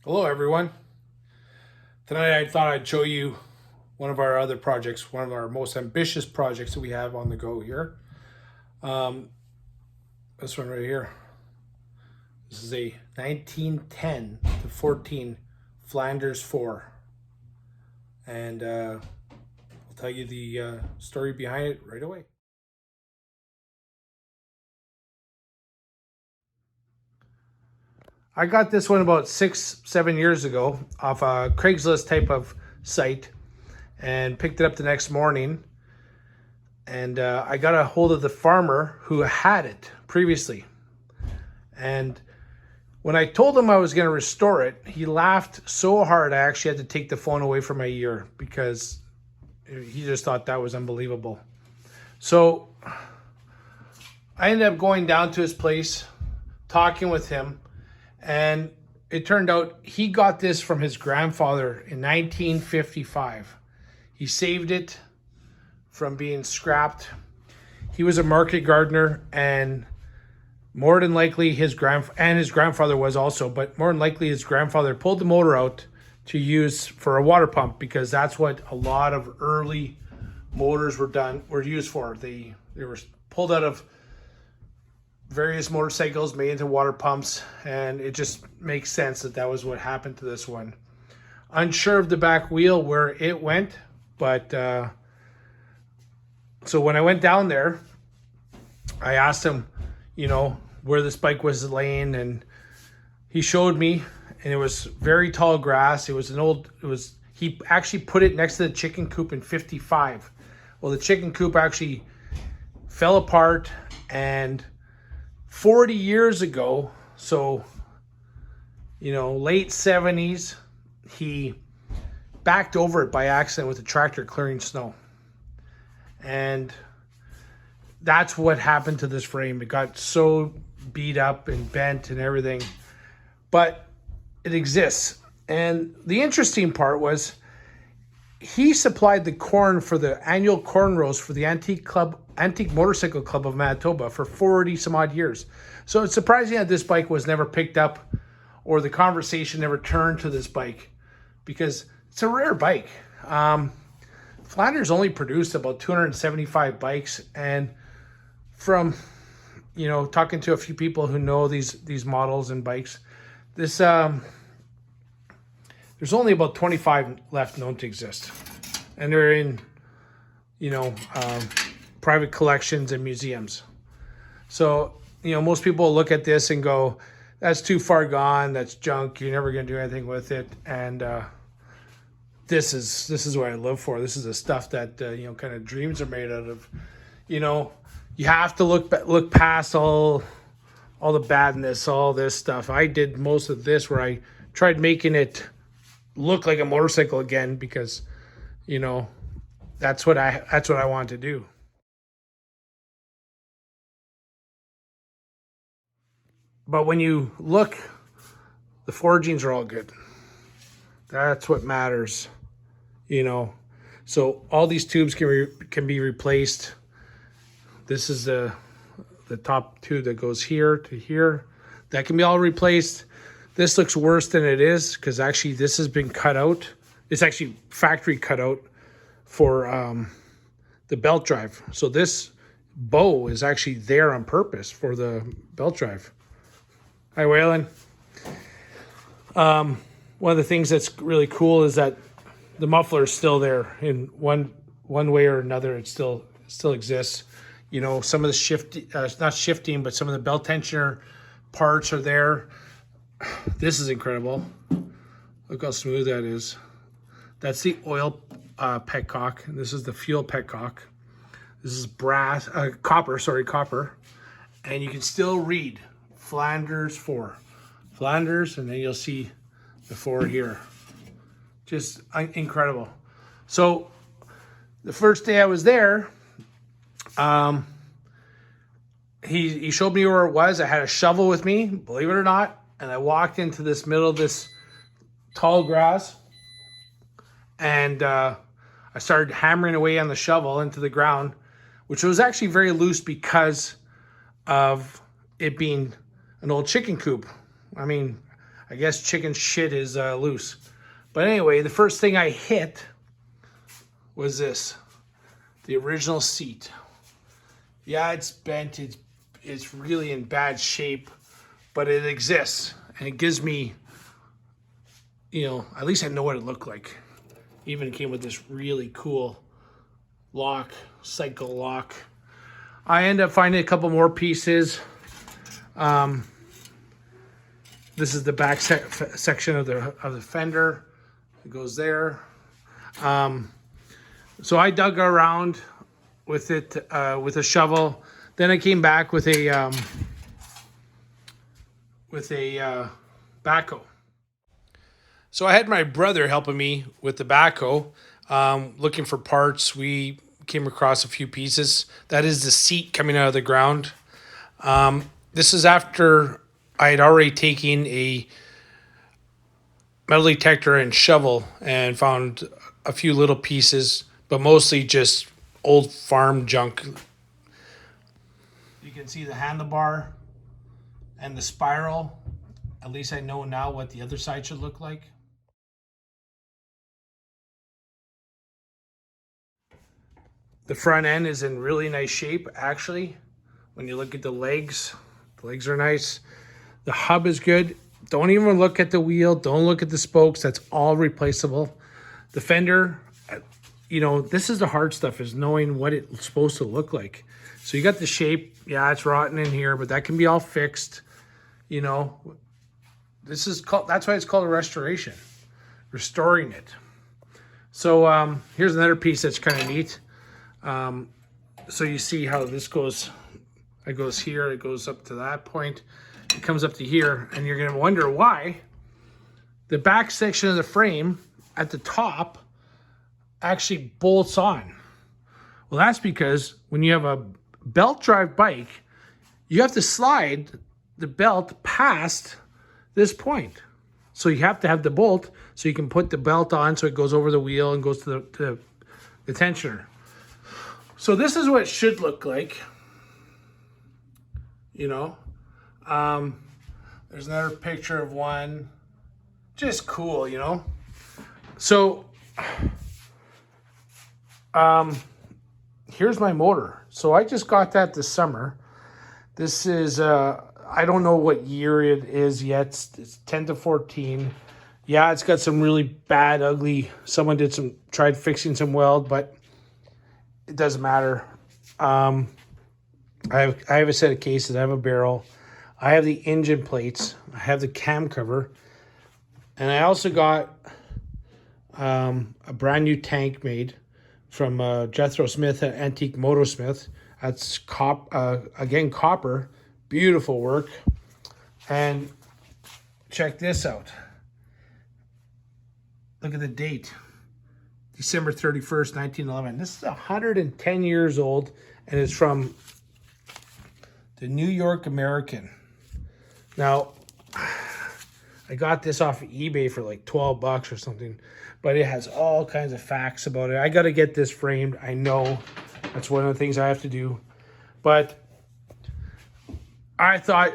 Hello, everyone. Tonight I thought I'd show you one of our other projects, one of our most ambitious projects that we have on the go here. Um, this one right here. This is a 1910 to 14 Flanders 4. And I'll tell you the story behind it right away. I got this one about 6, 7 years ago off a Craigslist type of site and picked it up the next morning. And I got a hold of the farmer who had it previously. And when I told him I was going to restore it, he laughed so hard I actually had to take the phone away from my ear because he just thought that was unbelievable. So I ended up going down to his place, talking with him, and it turned out he got this from his grandfather in 1955. He saved it from being scrapped. He was a market gardener, and more than likely his grandfather was also, but more than likely his grandfather pulled the motor out to use for a water pump because that's what a lot of early motors were used for. They were pulled out of various motorcycles, made into water pumps, and it just makes sense that that was what happened to this one. Unsure of the back wheel where it went, but so when I went down there, I asked him, where this bike was laying, and he showed me, and it was very tall grass. He actually put it next to the chicken coop in 55. Well, the chicken coop actually fell apart, and 40 years ago, so, late 70s, he backed over it by accident with a tractor clearing snow. And that's what happened to this frame. It got so beat up and bent and everything, but it exists. And the interesting part was he supplied the corn for the annual corn roast for the Antique Motorcycle Club of Manitoba for 40 some odd years. So it's surprising that this bike was never picked up or the conversation never turned to this bike because it's a rare bike. Flanders only produced about 275 bikes, and from talking to a few people who know these models and bikes, this there's only about 25 left known to exist, and they're in private collections and museums. So most people look at this and go, that's too far gone, that's junk, you're never going to do anything with it. And this is what I live for. This is the stuff that kind of dreams are made out of. You have to look past all the badness, all this stuff. I did most of this where I tried making it look like a motorcycle again because that's what I want to do. But when you look, the forgings are all good. That's what matters. So all these tubes can be replaced. This is the top tube that goes here to here. That can be all replaced. This looks worse than it is because actually this has been cut out. It's actually factory cut out for the belt drive. So this bow is actually there on purpose for the belt drive. Hi, Waylon. One of the things that's really cool is that the muffler is still there in one way or another. It still exists. Some of the not shifting, but some of the belt tensioner parts are there. This is incredible. Look how smooth that is. That's the oil petcock. This is the fuel petcock. This is copper. And you can still read Flanders 4. Flanders, and then you'll see the 4 here. Just incredible. So the first day I was there, he showed me where it was. I had a shovel with me, believe it or not, and I walked into this middle of this tall grass, and I started hammering away on the shovel into the ground, which was actually very loose because of it being an old chicken coop. I mean, I guess chicken shit is loose. But anyway, the first thing I hit was this, the original seat. Yeah, it's bent. It's really in bad shape, but it exists, and it gives me, at least I know what it looked like. Even it came with this really cool lock, cycle lock. I end up finding a couple more pieces. This is the back section of the fender. It goes there. So I dug around with it with a shovel. Then I came back with a backhoe. So I had my brother helping me with the backhoe, looking for parts. We came across a few pieces. That is the seat coming out of the ground. This is after I had already taken a metal detector and shovel and found a few little pieces, but mostly just old farm junk. You can see the handlebar and the spiral. At least I know now what the other side should look like. The front end is in really nice shape, actually. When you look at the legs are nice. The hub is good. Don't even look at the wheel. Don't look at the spokes. That's all replaceable. The fender, this is the hard stuff, is knowing what it's supposed to look like. So you got the shape. Yeah, it's rotten in here, but that can be all fixed. That's why it's called a restoration, restoring it. So here's another piece that's kind of neat. So you see how this goes. It goes here, it goes up to that point, it comes up to here, and you're gonna wonder why the back section of the frame at the top actually bolts on. Well, that's because when you have a belt drive bike, you have to slide the belt past this point. So you have to have the bolt so you can put the belt on so it goes over the wheel and goes to the tensioner. So this is what it should look like. There's another picture of one. Just cool, So, here's my motor. So I just got that this summer. This is, I don't know what year it is yet. It's 10 to 14. Yeah, it's got some really bad, ugly, someone tried fixing some weld, but it doesn't matter. I have a set of cases. I have a barrel. I have the engine plates. I have the cam cover. And I also got a brand new tank made from Jethro Smith at Antique Motosmith. That's again copper. Beautiful work. And check this out. Look at the date. December 31st, 1911. This is 110 years old, and it's from the New York American. Now, I got this off of eBay for like $12 or something, but it has all kinds of facts about it. I got to get this framed. I know that's one of the things I have to do, but I thought,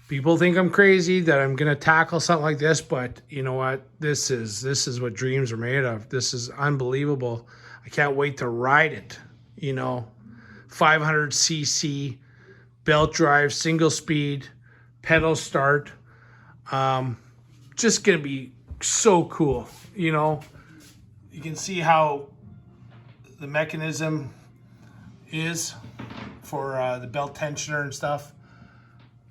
people think I'm crazy that I'm going to tackle something like this, but you know what? This is what dreams are made of. This is unbelievable. I can't wait to ride it, 500cc belt drive, single speed, pedal start. Just gonna be so cool. You can see how the mechanism is for the belt tensioner and stuff.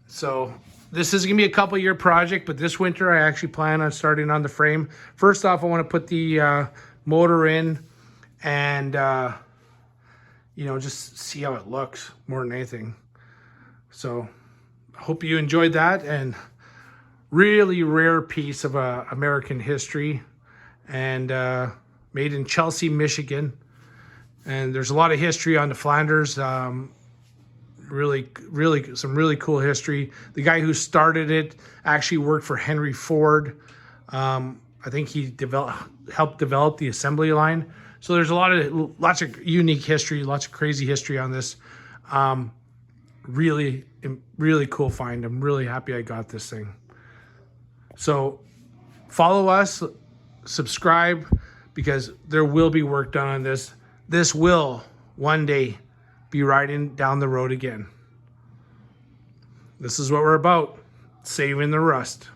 So this is gonna be a couple year project, but this winter I actually plan on starting on the frame. First off, I want to put the motor in and just see how it looks more than anything. So I hope you enjoyed that, and really rare piece of American history, and made in Chelsea, Michigan. And there's a lot of history on the Flanders. Really some really cool history. The guy who started it actually worked for Henry Ford. I think he helped develop the assembly line. So there's lots of unique history, lots of crazy history on this. Really cool find. I'm really happy I got this thing. So follow us, subscribe, because there will be work done on this. This will one day be riding down the road again. This is what we're about, saving the rust.